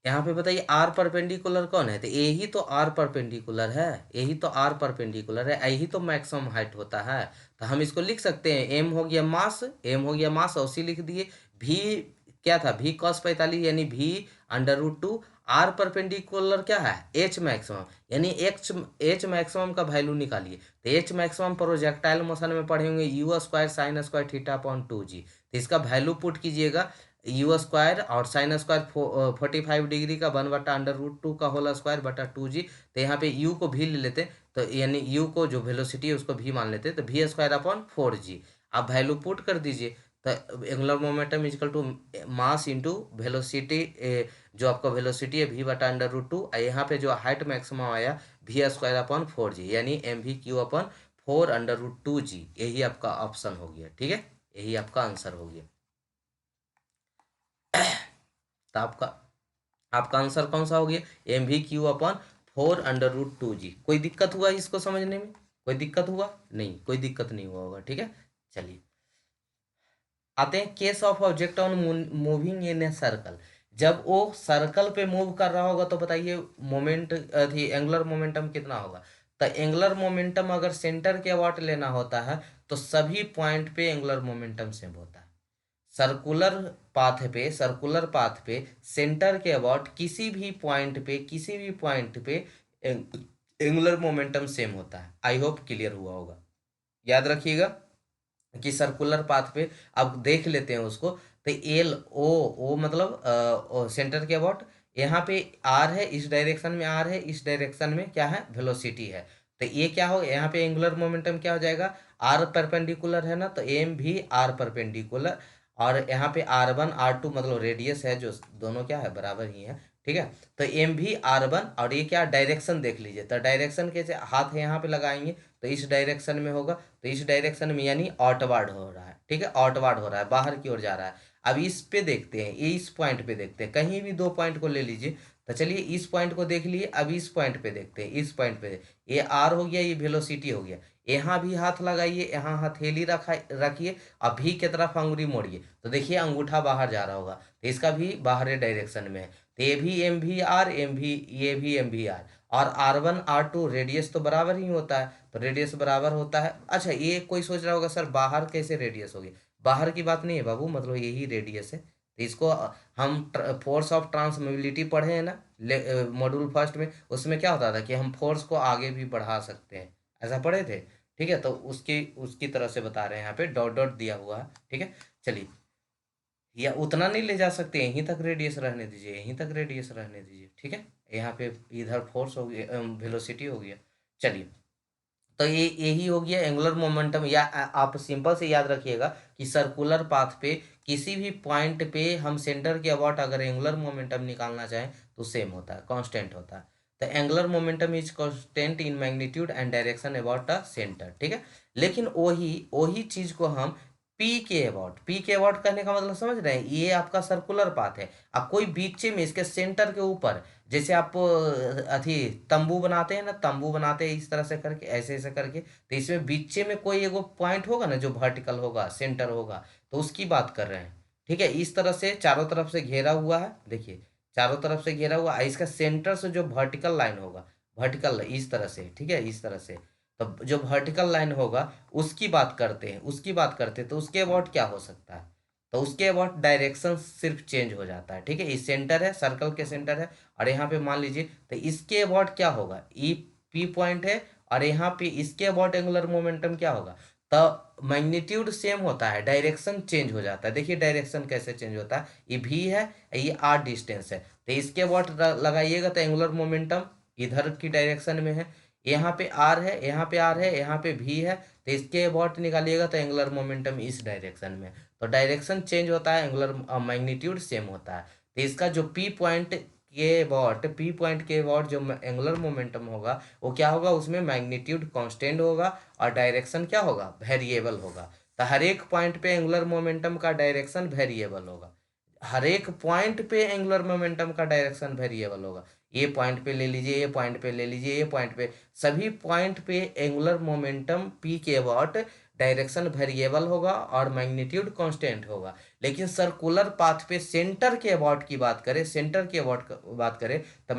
यहाँ पे बताइए R परपेंडिकुलर कौन है, तो यही तो R परपेंडिकुलर है, यही तो R परपेंडिकुलर है, यही तो मैक्सिमम हाइट होता है। तो हम इसको लिख सकते हैं, M हो गया मास, M हो गया मास, और C लिख दिए। V क्या था, V cos 45, यानी V/√2। R परपेंडिकुलर क्या है, H मैक्सिमम, यानी H मैक्सिमम का वैल्यू निकालिए। तो H मैक्सिमम प्रोजेक्टाइल मोशन में पढ़े होंगे U² sin² θ/2G। तो इसका वैल्यू पुट कीजिएगा, U² और sin² 45 डिग्री का 1/√2 का होल स्क्वायर बटा 2G। तो यहाँ पे U को भी ले लेते, तो यानी U को जो वेलोसिटी है उसको भी मान लेते, तो V² 4G। आप वैल्यू पुट कर दीजिए। तो angular momentum equal to mass into velocity, जो आपका वेलोसिटी है V/√2, यहाँ पे जो हाइट मैक्सिमम आया V²/4G, यानी MV/4√2G। यही आपका ऑप्शन हो गया, ठीक है, यही आपका आंसर हो गया। तो आपका आपका आंसर कौन सा हो गया, MV/4√2G। कोई दिक्कत हुआ इसको समझने में, कोई दिक्कत हुआ नहीं, कोई दिक्कत नहीं हुआ होगा, ठीक है। चलिए, आते हैं case of object on moving in a circle. जब वो सर्कल पे मूव कर रहा होगा तो बताइए मोमेंट थी एंगुलर मोमेंटम कितना होगा। तो एंगुलर मोमेंटम अगर सेंटर के अबाउट लेना होता है तो सभी पॉइंट पे एंगुलर मोमेंटम सेम होता है। सर्कुलर पाथ पे सेंटर के अबाउट किसी भी पॉइंट पे एंगुलर मोमेंटम सेम होता है। आई होप क्लियर हुआ होगा। याद रखिएगा कि सर्कुलर पाथ पे अब देख लेते हैं उसको। तो L O मतलब सेंटर के अबाउट, यहाँ पे R है, इस डायरेक्शन में R है, इस डायरेक्शन में क्या है, वेलोसिटी है। तो ये क्या हो, यहाँ पे एंगुलर मोमेंटम क्या हो जाएगा, R परपेंडिकुलर है ना, तो M भी R परपेंडिकुलर। और यहाँ पे R1 R2 मतलब रेडियस है, जो दोनों क्या है, बराबर ही है, ठीक है। तो MV/R1, और ये क्या डायरेक्शन देख लीजिए, तो डायरेक्शन कैसे, हाथ यहाँ पे लगाएंगे तो इस डायरेक्शन में होगा, तो इस डायरेक्शन में यानी आउटवर्ड हो रहा है, ठीक है, आउटवर्ड हो रहा है, बाहर की ओर जा रहा है। अब इस पे देखते हैं, ये इस पॉइंट पे देखते हैं, कहीं भी दो पॉइंट को ले लीजिए। तो चलिए इस पॉइंट को देख लिए, अब इस पॉइंट पे देखते हैं, इस पॉइंट पे ये R हो गया, ये वेलोसिटी हो गया। यहाँ भी हाथ लगाइए, यहाँ हथेली रखिए, अभी की तरफ अंगुली मोड़िए, तो देखिए अंगूठा बाहर जा रहा होगा, तो इसका भी बाहरी डायरेक्शन में है। तो ये भी MV/R, ये भी MV/R। और R1 R2 रेडियस तो बराबर ही होता है, तो रेडियस बराबर होता है। अच्छा, ये कोई सोच रहा होगा सर बाहर कैसे रेडियस होगी, बाहर की बात नहीं है बाबू, मतलब यही रेडियस है। तो इसको हम फोर्स ऑफ ट्रांसमिबिलिटी पढ़े हैं ना, मॉड्यूल फर्स्ट में, उसमें क्या होता था कि हम फोर्स को आगे भी बढ़ा सकते हैं, ऐसा पढ़े थे, ठीक है। तो उसकी उसकी तरह से बता रहे हैं, यहाँ पे डॉट डॉट दिया हुआ है, ठीक है। चलिए, या उतना नहीं ले जा सकते, यहीं तक रेडियस रहने दीजिए, यहीं तक रेडियस रहने दीजिए, ठीक है। यहाँ पे इधर फोर्स हो गया, वेलोसिटी हो गया। चलिए, तो ये यही हो गया एंगुलर मोमेंटम। या आप सिंपल से याद रखिएगा कि सर्कुलर पाथ पे किसी भी पॉइंट पे हम सेंटर के अबाउट अगर एंगुलर मोमेंटम निकालना चाहें तो सेम होता है, कांस्टेंट होता है। The angular momentum is constant in magnitude and direction about the centre, ठीक है। लेकिन वही वही चीज को हम पी के अबाउट करने का मतलब समझ रहे हैं, ये आपका सर्कुलर पाथ है। अब कोई बीच में इसके सेंटर के ऊपर, जैसे आप अथी तंबू बनाते हैं ना, तंबू बनाते हैं इस तरह से करके, ऐसे ऐसे करके, तो इसमें बीच में कोई एगो पॉइंट होगा ना जो वर्टिकल होगा, सेंटर होगा, तो उसकी बात कर रहे हैं, ठीक है। इस तरह से चारों तरफ से घेरा हुआ है, देखिए चारों तरफ से घेरा हुआ, इसका सेंटर से जो वर्टिकल लाइन होगा, वर्टिकल इस तरह से, ठीक है, इस तरह से, तो जो वर्टिकल लाइन होगा उसकी बात करते हैं, उसकी बात करते हैं, तो उसके अबाउट क्या हो सकता है, तो उसके अबाउट डायरेक्शन सिर्फ चेंज हो जाता है, ठीक है। इस सेंटर है, सर्कल के सेंटर है, और यहाँ पे मान लीजिए, तो इसके अबाउट क्या होगा, ई पी पॉइंट है, और यहाँ पे इसके अबाउट एंगुलर मोमेंटम क्या होगा, तो मैग्नीट्यूड सेम होता है, डायरेक्शन चेंज हो जाता है। देखिए डायरेक्शन कैसे चेंज होता है, ये भी है, ये आर डिस्टेंस है, तो इसके अबाउट लगाइएगा तो एंगुलर मोमेंटम इधर की डायरेक्शन में है, यहाँ पे आर है, यहाँ पे आर है, यहाँ पे भी है, तो इसके अबाउट निकालिएगा तो एंगुलर मोमेंटम इस डायरेक्शन में, तो डायरेक्शन चेंज होता है, एंगुलर मैग्नीट्यूड सेम होता है। तो इसका जो पी पॉइंट के अबाउट जो एंगुलर मोमेंटम होगा वो क्या होगा, उसमें मैग्नीट्यूड कांस्टेंट होगा, और डायरेक्शन क्या होगा, वेरिएबल होगा। तो हर एक पॉइंट पे एंगुलर मोमेंटम का डायरेक्शन वेरिएबल होगा, हर एक पॉइंट पे एंगुलर मोमेंटम का डायरेक्शन वेरिएबल होगा। ये पॉइंट पे ले लीजिए, ये पॉइंट पे ले लीजिए, ये पॉइंट पे, सभी पॉइंट पे एंगुलर मोमेंटम पी के अबाउट डायरेक्शन वेरिएबल होगा और मैग्नीट्यूड कांस्टेंट होगा। लेकिन सर्कुलर पाथ पे सेंटर के अबाउट की बात करें, सेंटर के अबाउट बात करें, तो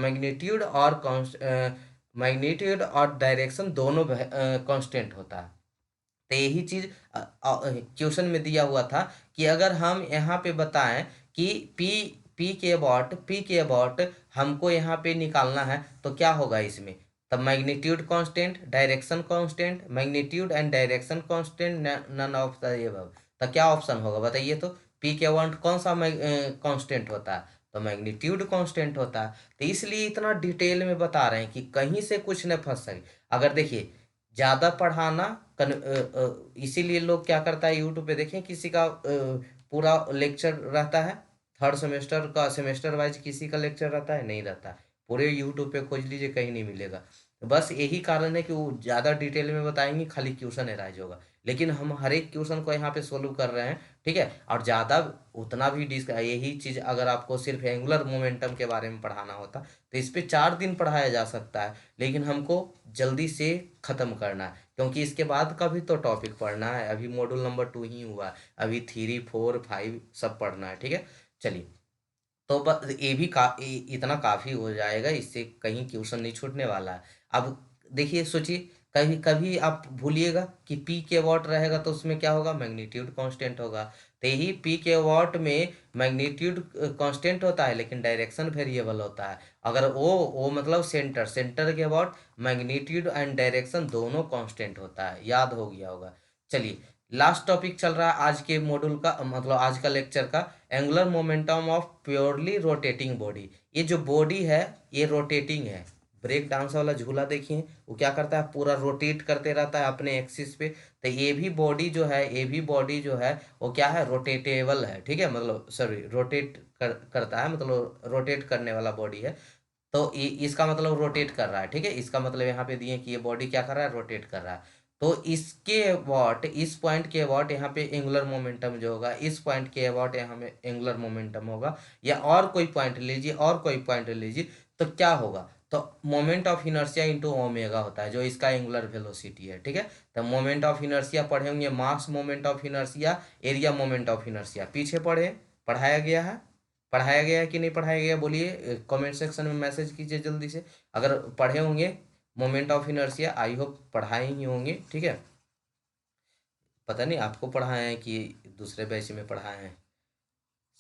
मैग्नीट्यूड और डायरेक्शन दोनों कांस्टेंट होता है। तो यही चीज क्वेश्चन में दिया हुआ था कि अगर हम यहाँ पे बताएं कि पी पी के अबाउट हमको यहाँ पे निकालना है, तो क्या होगा इसमें, तब magnitude constant, direction constant, magnitude and direction constant, none of the above, तो क्या ऑप्शन होगा बताइए। तो पी के अबाउट कौन सा कांस्टेंट होता है, तो मैग्नीट्यूड कांस्टेंट होता है। तो इसलिए इतना डिटेल में बता रहे हैं कि कहीं से कुछ न फंस सके। अगर देखिए ज़्यादा पढ़ाना इसीलिए लोग क्या करता है, यूट्यूब पे देखें किसी का पूरा लेक्चर रहता है, थर्ड सेमेस्टर का सेमेस्टर वाइज किसी का लेक्चर रहता है, नहीं रहता है, पूरे यूट्यूब पे खोज लीजिए कहीं नहीं मिलेगा। बस यही कारण है कि वो ज़्यादा डिटेल में बताएंगे, खाली क्वेश्चन एराइज होगा, लेकिन हम हर एक क्वेश्चन को यहाँ पे सोल्व कर रहे हैं, ठीक है। और ज़्यादा उतना भी यही चीज़ अगर आपको सिर्फ एंगुलर मोमेंटम के बारे में पढ़ाना होता तो इस पे 4 दिन पढ़ाया जा सकता है, लेकिन हमको जल्दी से ख़त्म करना है, क्योंकि इसके बाद का भी तो टॉपिक पढ़ना है, अभी मॉड्यूल नंबर 2 ही हुआ है, अभी 3 4 5 सब पढ़ना है, ठीक है। चलिए, तो बस ये भी इतना काफ़ी हो जाएगा, इससे कहीं क्वेश्चन नहीं छूटने वाला है। अब देखिए सोचिए, कभी कभी आप भूलिएगा कि पी के वॉट रहेगा तो उसमें क्या होगा, मैग्नीट्यूड कांस्टेंट होगा, तो यही पी के वॉट में मैग्नीट्यूड कांस्टेंट होता है लेकिन डायरेक्शन वेरिएबल होता है। अगर वो मतलब सेंटर के वॉट मैग्नीट्यूड एंड डायरेक्शन दोनों कांस्टेंट होता है, याद हो गया होगा। चलिए, लास्ट टॉपिक चल रहा है आज के मॉड्यूल का, मतलब आज का लेक्चर का, angular momentum of purely rotating body. ये जो बॉडी है ये रोटेटिंग है, ब्रेक डांस वाला झूला देखिए, वो क्या करता है, पूरा रोटेट करते रहता है अपने एक्सिस पे। तो ये भी बॉडी जो है, ये भी बॉडी जो है वो क्या है, रोटेटेबल है, ठीक है, मतलब सॉरी करता है, मतलब रोटेट करने वाला बॉडी है। तो इसका मतलब रोटेट कर रहा है, ठीक है, इसका मतलब यहाँ पे दिए कि ये बॉडी क्या कर रहा है, रोटेट कर रहा है। तो इसके अबाउट, इस पॉइंट के अबाउट यहाँ पे एंगुलर मोमेंटम जो होगा, इस पॉइंट के अबाउट यहाँ में एंगुलर मोमेंटम होगा, या और कोई पॉइंट लीजिए, और कोई पॉइंट लीजिए, तो क्या होगा, तो moment of inertia into omega होता है, जो इसका एंगुलर वेलोसिटी है, ठीक है। तो मोमेंट ऑफ इनर्शिया पढ़े होंगे, मास moment of inertia, area moment of inertia, पीछे पढ़े, पढ़ाया गया है, पढ़ाया गया है कि नहीं पढ़ाया गया, बोलिए कमेंट सेक्शन में मैसेज कीजिए जल्दी से, अगर पढ़े होंगे moment of inertia, I hope पढ़ाए ही होंगे, ठीक है। पता नहीं आपको पढ़ाए हैं कि दूसरे बैच में पढ़ाए हैं,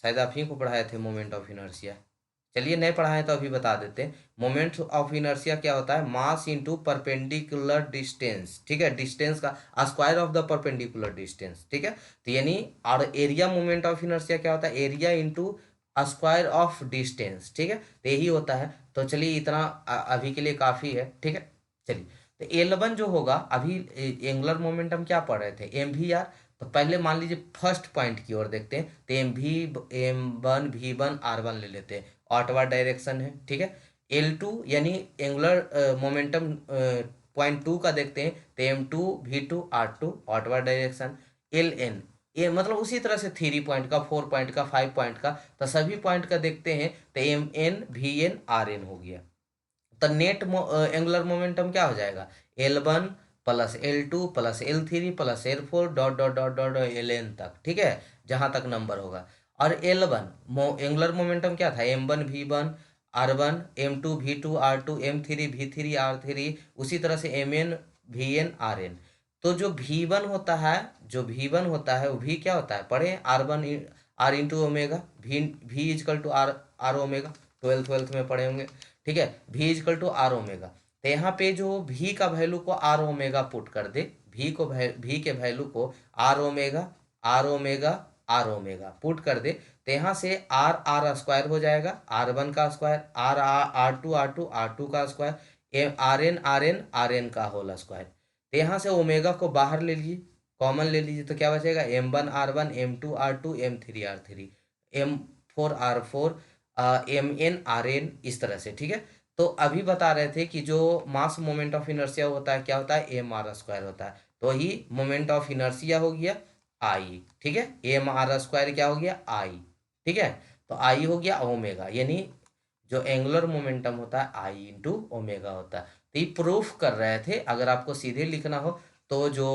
शायद आप ही को पढ़ाए थे मोमेंट ऑफ इनर्शिया। चलिए, नहीं पढ़ाए तो अभी बता देते हैं। मोमेंट ऑफ इनर्शिया क्या होता है, मास इंटू परपेंडिकुलर डिस्टेंस, ठीक है, डिस्टेंस का square of the perpendicular distance, ठीक है। तो यानी, और एरिया मोमेंट ऑफ इनर्शिया क्या होता है, area into square of distance, ठीक है, तो यही होता है। तो चलिए, इतना अभी के लिए काफ़ी है, ठीक है। चलिए, तो L1 जो होगा, अभी एंगुलर मोमेंटम क्या पढ़ रहे थे, एम वी आर। तो पहले मान लीजिए फर्स्ट पॉइंट की ओर देखते हैं, तो एम वन भी वन आर वन ले लेते हैं, आउटवर्ड डायरेक्शन है, ठीक है। L2 यानी एंगुलर मोमेंटम पॉइंट टू का देखते हैं तो M2 V2 R2 outward direction. LN ये मतलब उसी तरह से 3 पॉइंट का, 4 पॉइंट का, 5 पॉइंट का, तो सभी पॉइंट का देखते हैं तो MN VN RN हो गया। तो नेट एंगुलर मोमेंटम क्या हो जाएगा, L1 plus L2 plus L3 plus L4 dot dot dot dot LN तक, ठीक है, जहां तक नंबर होगा। और L1 एंगुलर मोमेंटम क्या था, M1 V1 R1, M2 V2 R2, M3 V3 R3, उसी तरह से MN VN RN। तो जो V1 होता है, जो V1 होता है वो V क्या होता है, पढ़े R1 R into omega, V equal to R R omega, twelfth में पढ़े होंगे, ठीक है, V equal to R omega. तो यहाँ पे जो V का वैल्यू को आर ओमेगा पुट कर दे, V के वैल्यू को R omega R omega R omega put कर दे, तो यहाँ से आर आर स्क्वायर हो जाएगा, R1 का स्क्वायर, R2 का स्क्वायर, आर एन का होल स्क्वायर। तो यहाँ से ओमेगा को बाहर ले लीजिए, कॉमन ले लीजिए, तो क्या बचेगा, M1 R1 M2 R2 M3 R3 M4 R4 MN RN, इस तरह से, ठीक है। तो अभी बता रहे थे कि जो मास मोमेंट ऑफ इनर्शिया होता है क्या होता है, MR² होता है। तो ही मोमेंट ऑफ इनर्शिया हो गया I, ठीक है, MR² क्या हो गया I, ठीक है। तो I हो गया ओमेगा, यानी जो एंगुलर मोमेंटम होता है आई इंटू ओमेगा होता है। तो ये प्रूफ कर रहे थे, अगर आपको सीधे लिखना हो तो जो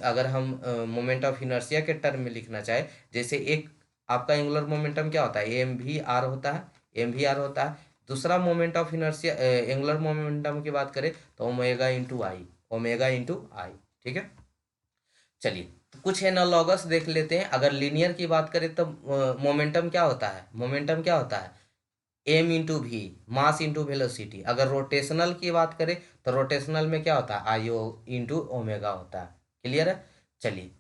अगर हम मोमेंट ऑफ इनर्शिया के टर्म में लिखना चाहे, जैसे एक आपका एंगुलर मोमेंटम क्या होता है, MVR होता है, MVR होता है। दूसरा moment of inertia angular momentum की बात करें तो ओमेगा इंटू आई, ओमेगा इंटू आई, ठीक है। चलिए, तो कुछ एनालॉगस देख लेते हैं। अगर लीनियर की बात करें तो मोमेंटम क्या होता है, मोमेंटम क्या होता है, एम इंटू भी, मास इंटू वेलोसिटी। अगर रोटेशनल की बात करें तो रोटेशनल में क्या होता है, आई इंटू ओमेगा होता है। क्लियर है। चलिए,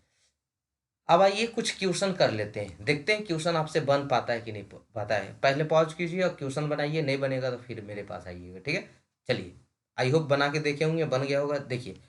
अब आइए कुछ क्वेश्चन कर लेते हैं, देखते हैं क्वेश्चन आपसे बन पाता है कि नहीं पाता है। पहले पॉज कीजिए और क्वेश्चन बनाइए, नहीं बनेगा तो फिर मेरे पास आइएगा, ठीक है। चलिए, आई होप बना के देखे होंगे, बन गया होगा। देखिए,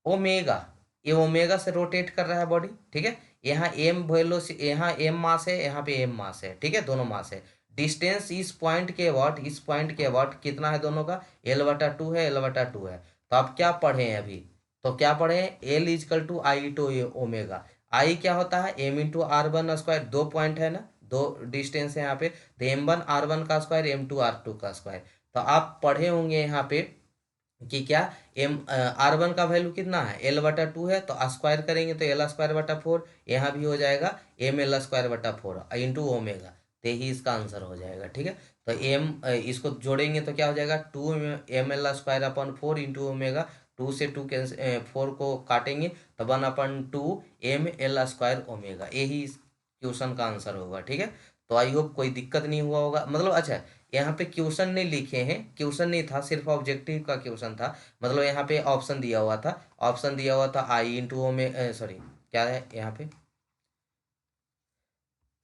ओमेगा, ये ओमेगा से रोटेट कर रहा है बॉडी, ठीक है। यहाँ एम वैल्यू, यहाँ एम मास है, यहाँ पे एम मास है, ठीक है, दोनों मास है। डिस्टेंस इस पॉइंट के अबाउट, इस पॉइंट के अबाउट कितना है दोनों का, L/2 है, L/2 है। तो आप क्या पढ़े हैं अभी, तो क्या पढ़े हैं, L equal to I to omega. I क्या होता है, M इंटू R1², दो पॉइंट है ना, दो डिस्टेंस है यहाँ पे, तो M1 R1 का स्क्वायर, M2 R2 का स्क्वायर। तो आप पढ़े होंगे यहाँ पे कि क्या, R1 का वैल्यू कितना है, L/2 है, तो स्क्वायर करेंगे तो L²/4, यहाँ भी हो जाएगा ML²/4 इंटू ओमेगा, तो ही इसका आंसर हो जाएगा, ठीक है। तो इसको जोड़ेंगे तो क्या हो जाएगा, 2mL²/4 इंटू ओमेगा, 2 से 2 4 को काटेंगे तो 1/2mL² ओमेगा, यही इस क्वेश्चन का आंसर होगा, ठीक है। तो आई होप कोई दिक्कत नहीं हुआ होगा, मतलब अच्छा, यहाँ पे क्वेश्चन नहीं लिखे हैं, क्वेश्चन नहीं था, सिर्फ ऑब्जेक्टिव का क्वेश्चन था। मतलब यहाँ पे ऑप्शन दिया हुआ था, ऑप्शन दिया हुआ था आई इंटू ओ में, सॉरी, क्या है यहाँ पे,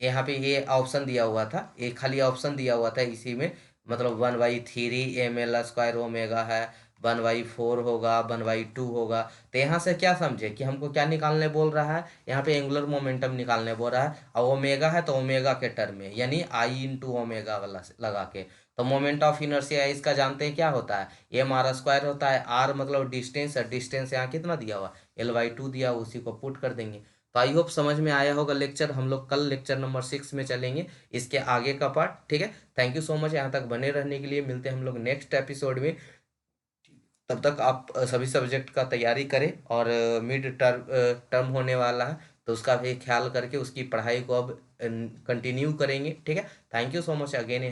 यहाँ पे ये ऑप्शन दिया हुआ था, ये खाली ऑप्शन दिया हुआ था इसी में। मतलब 1/3mL² ओमेगा है, 1/4 होगा, 1/2 होगा। तो यहाँ से क्या समझे कि हमको क्या निकालने बोल रहा है, यहाँ पे एंगुलर मोमेंटम निकालने बोल रहा है, और ओमेगा है तो ओमेगा के टर्म में, यानी आई इंटू ओमेगा वाला लगा के। तो मोमेंट ऑफ इनर्शिया इसका जानते हैं क्या होता है, MR² होता है। आर मतलब डिस्टेंस है, डिस्टेंस यहाँ कितना दिया हुआ, L/2 दिया हुआ, उसी को पुट कर देंगे। तो आई होप समझ में आया होगा लेक्चर। हम लोग कल लेक्चर नंबर 6 में चलेंगे, इसके आगे का पार्ट, ठीक है। थैंक यू सो मच यहाँ तक बने रहने के लिए। मिलते हैं हम लोग नेक्स्ट एपिसोड में। तब तक आप सभी सब्जेक्ट का तैयारी करें, और मिड टर्म टर्म होने वाला है, तो उसका भी ख्याल करके उसकी पढ़ाई को अब कंटिन्यू करेंगे, ठीक है। Thank you so much again.